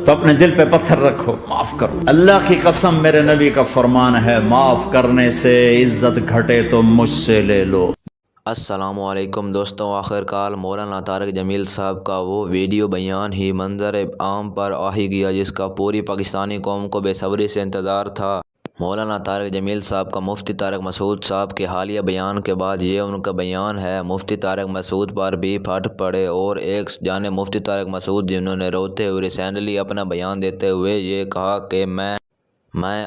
تو اپنے دل پہ پتھر رکھو، معاف کرو۔ اللہ کی قسم میرے نبی کا فرمان ہے، معاف کرنے سے عزت گھٹے تو مجھ سے لے لو۔ السلام علیکم دوستوں، آخر کار مولانا طارق جمیل صاحب کا وہ ویڈیو بیان ہی منظر عام پر آ ہی گیا جس کا پوری پاکستانی قوم کو بے صبری سے انتظار تھا۔ مولانا طارق جمیل صاحب کا مفتی طارق مسعود صاحب کے حالیہ بیان کے بعد یہ ان کا بیان ہے۔ مفتی طارق مسعود پر بھی پھٹ پڑے اور ایک جانب مفتی طارق مسعود جنہوں نے روتے ہوئے ریسنٹلی اپنا بیان دیتے ہوئے یہ کہا کہ میں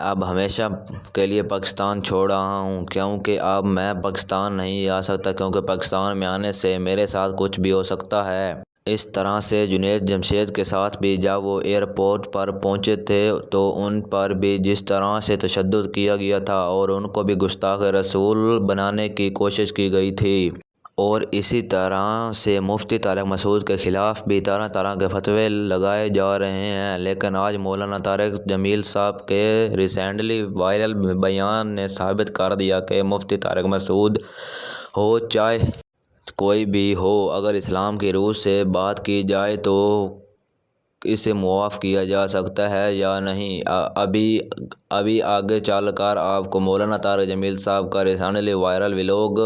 اب ہمیشہ کے لیے پاکستان چھوڑ رہا ہوں، کیونکہ اب میں پاکستان نہیں آ سکتا، کیونکہ پاکستان میں آنے سے میرے ساتھ کچھ بھی ہو سکتا ہے۔ اس طرح سے جنید جمشید کے ساتھ بھی جب وہ ایئرپورٹ پر پہنچے تھے تو ان پر بھی جس طرح سے تشدد کیا گیا تھا اور ان کو بھی گستاخ رسول بنانے کی کوشش کی گئی تھی، اور اسی طرح سے مفتی طارق مسعود کے خلاف بھی طرح طرح کے فتوے لگائے جا رہے ہیں۔ لیکن آج مولانا طارق جمیل صاحب کے ریسنٹلی وائرل بیان نے ثابت کر دیا کہ مفتی طارق مسعود ہو چاہے کوئی بھی ہو، اگر اسلام کی روح سے بات کی جائے تو اسے معاف کیا جا سکتا ہے یا نہیں۔ ابھی آگے چل کر آپ کو مولانا طارق جمیل صاحب کا ریسنٹلی وائرل ولاگ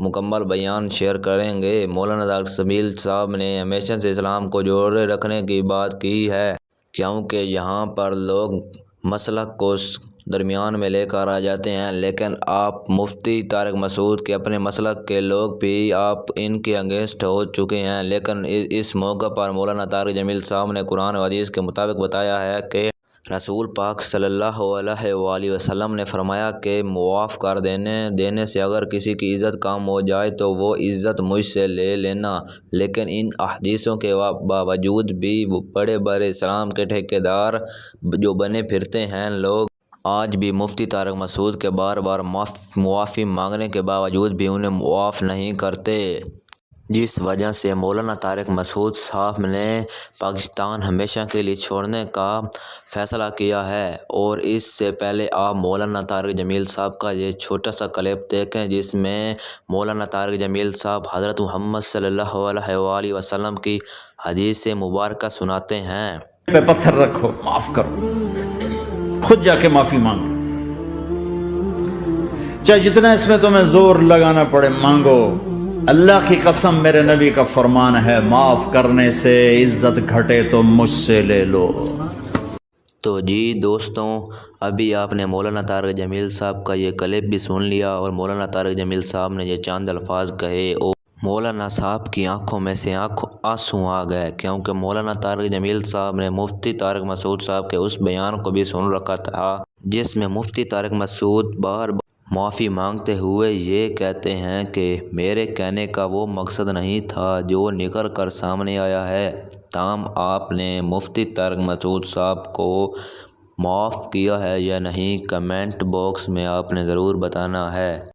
مکمل بیان شیئر کریں گے۔ مولانا طارق جمیل صاحب نے ہمیشہ سے اسلام کو جوڑے رکھنے کی بات کی ہے، کیونکہ یہاں پر لوگ مسلک کو درمیان میں لے کر آ جاتے ہیں، لیکن آپ مفتی طارق مسعود کے اپنے مسلک کے لوگ بھی آپ ان کے اگینسٹ ہو چکے ہیں۔ لیکن اس موقع پر مولانا طارق جمیل صاحب نے قرآن و حدیث کے مطابق بتایا ہے کہ رسول پاک صلی اللہ علیہ وآلہ وسلم نے فرمایا کہ معاف کر دینے سے اگر کسی کی عزت کم ہو جائے تو وہ عزت مجھ سے لے لینا۔ لیکن ان احادیثوں کے باوجود بھی بڑے بڑے اسلام کے ٹھیکیدار جو بنے پھرتے ہیں لوگ آج بھی مفتی طارق مسعود کے بار بار معافی مانگنے کے باوجود بھی انہیں معاف نہیں کرتے، جس وجہ سے مولانا طارق مسعود صاحب نے پاکستان ہمیشہ کے لیے چھوڑنے کا فیصلہ کیا ہے۔ اور اس سے پہلے آپ مولانا طارق جمیل صاحب کا یہ چھوٹا سا کلپ دیکھیں جس میں مولانا طارق جمیل صاحب حضرت محمد صلی اللہ علیہ وآلہ وسلم کی حدیث مبارکہ سناتے ہیں۔ پہ پتھر رکھو، معاف کرو، خود جا کے معافی مانگو، چاہے جتنا اس میں تمہیں زور لگانا پڑے مانگو۔ اللہ کی قسم میرے نبی کا فرمان ہے، معاف کرنے سے عزت گھٹے تو مجھ سے لے لو۔ تو جی دوستوں، ابھی آپ نے مولانا طارق جمیل صاحب کا یہ کلپ بھی سن لیا اور مولانا طارق جمیل صاحب نے یہ چند الفاظ کہے اور مولانا صاحب کی آنکھوں میں سے آنسو آ گئے، کیونکہ مولانا طارق جمیل صاحب نے مفتی طارق مسعود صاحب کے اس بیان کو بھی سن رکھا تھا جس میں مفتی طارق مسعود بار بار معافی مانگتے ہوئے یہ کہتے ہیں کہ میرے کہنے کا وہ مقصد نہیں تھا جو نکل کر سامنے آیا ہے۔ تاہم آپ نے مفتی طارق مسعود صاحب کو معاف کیا ہے یا نہیں، کمنٹ باکس میں آپ نے ضرور بتانا ہے۔